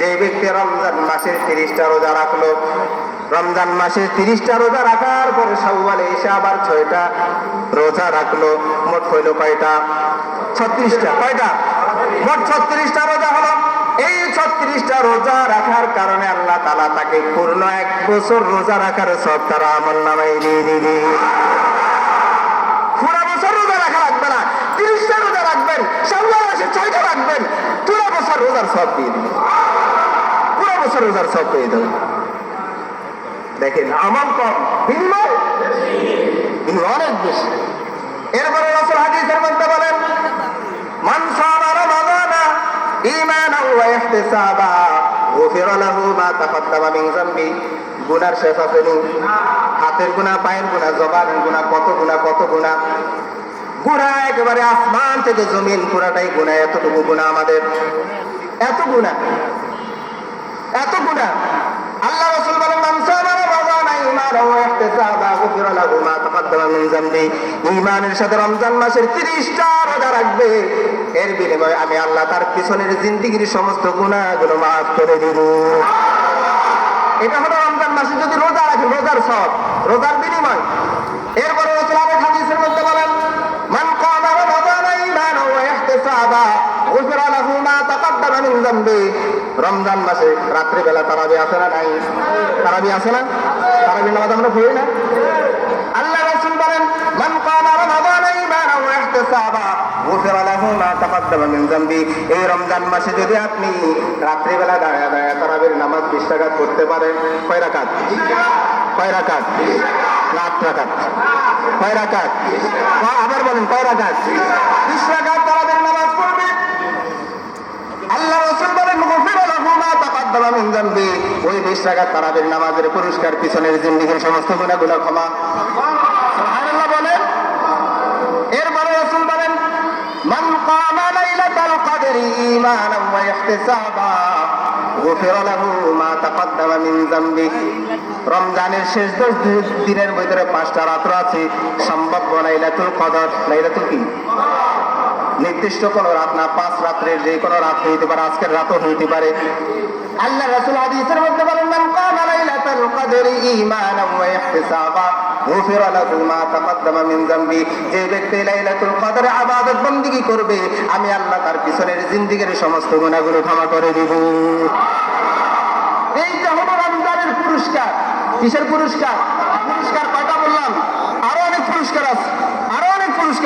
যে ব্যক্তি রমজান মাসের 30টা রোজা রাখলো, রমজান মাসের 30টা রোজা রাখার পরে শাওয়ালে এসে আবার 6টা রোজা রাখলো, মোট হইল কয়টা? 36টা। কয়টা? মোট 36টা রোজা হলো। এই 36টা রোজা রাখার কারণে আল্লাহ তাআলা তাকে পূর্ণ 1 বছর রোজা রাখার সওয়াব তার আমলনামায় দিয়ে দিবে। পুরো বছর রোজা রাখা লাগবে না, 30টা রোজা রাখবেন, শাওয়াল মাসে 6টা রাখবেন, পুরো বছর রোজার সওয়াব দিয়ে দিবে। পুরো বছর রোজার সওয়াব পেয়ে যাবেন। দেখেন, আমল কম, বিনিময় অনেক বেশি। এরপরে রাসূল হাদিসের মধ্যে বলেন, মান সামা রমাদানা ঈমানান ওয়া ইহতিসাবা গুফিরা লাহু মা তাকাদ্দামা মিন যামবি। গুনার শেষ আছে নি? হাতের গুনাহ, পায়ের গুনাহ, জবানের গুনাহ, কত গুনাহ, কত গুনাহ। গুনাহ একেবারে আসমান থেকে জমিন পুরাটাই গুনাহ। এতটুকু গুনাহ আমাদের, এত গুনাহ, এত গুনাহ। আল্লাহ রাসূল বলেন, মান সামা রমাদানা ঈমানান ওয়া ইহতিসাবা গুফিরা লাহু মা তাকাদ্দামা মিন যামবি। ঈমানের সাথে রমজান মাসের 30টা রোজা রাখবে, এর বিনিময়ে আমি আল্লাহ তার পিছনের জিন্দেগির সমস্ত গুনাহগুলো মাফ করে দেব। এটা হলো রমজান মাসে যদি রোজা রাখেন, রোজার সওয়াব, রোজার বিনিময়। এরপরে রাসূল আরেক হাদিসের মধ্যে বলেন, মান কামা রমাদানা ঈমানান ওয়া ইহতিসাবা গুফিরা লাহু মা তাকাদ্দামা মিন যামবি। রমজান মাসে রাত্রি বেলা তারাবি আছে না নাই? তারাবি আছে না? তারাবি নামাজ আমরা পড়ি না? আল্লাহ রাসূল বলেন, মান কামা রমাদানা ঈমানান ওয়া ইহতিসাবা গুফিরা লাহু মা তাকাদ্দামা মিন যামবি। এই রমজান মাসে যদি আপনি রাত্রি বেলা দাঁড়ায় দাঁড়ায় তারাবির নামাজ 20 রাকাত পড়তে পারেন, কয় রাকাত? কয় রাকাত? 8 রাকাত। কয় রাকাত? আবার বলেন, কয় রাকাত? 20 রাকাত তারাবির নামাজ পড়বে। আল্লাহ রাসূল বলেন, গুফিরা লাহু মা তাকাদ্দামা মিন যামবি। ওই 20 রাকাত তারাবির নামাজের পুরস্কার পিছনের জিন্দেগির সমস্ত গুনাহগুলো ক্ষমা। সুবহানাল্লাহ বলেন। এরপরে রাসূল বলেন, মান কামা লাইলাতাল কদরি ঈমানান ওয়া ইহতিসাবা গুফিরা লাহু মা তাকাদ্দামা মিন যামবি। রমজানের শেষ 10 দিনের ভিতরে 5টা রাত আছে, সম্ভাব্য লাইলাতুল কদর। লাইলাতুল কি? নির্দিষ্ট কোন রাত না, 5 রাত্রের যে কোনো রাত হইতে পারে, আজকের রাতও হইতে পারে। আল্লাহ রাসূল হাদিসের মধ্যে বলেন, মান কামা লাইলাতাল কদরি ঈমানান ওয়া ইহতিসাবা গুফিরা লাহু মা তাকাদ্দামা মিন যামবি। যে ব্যক্তি লাইলাতুল কদরে ইবাদত বندگی করবে, আমি আল্লাহ তার পিছনের জিন্দেগির সমস্ত গুনাহগুলো ক্ষমা করে দেব। এই যে হলো রমজানের পুরস্কার। কিসের পুরস্কার? পুরস্কার কয়টা বললাম? আরো অনেক পুরস্কার আছে, আরো অনেক পুরস্কার।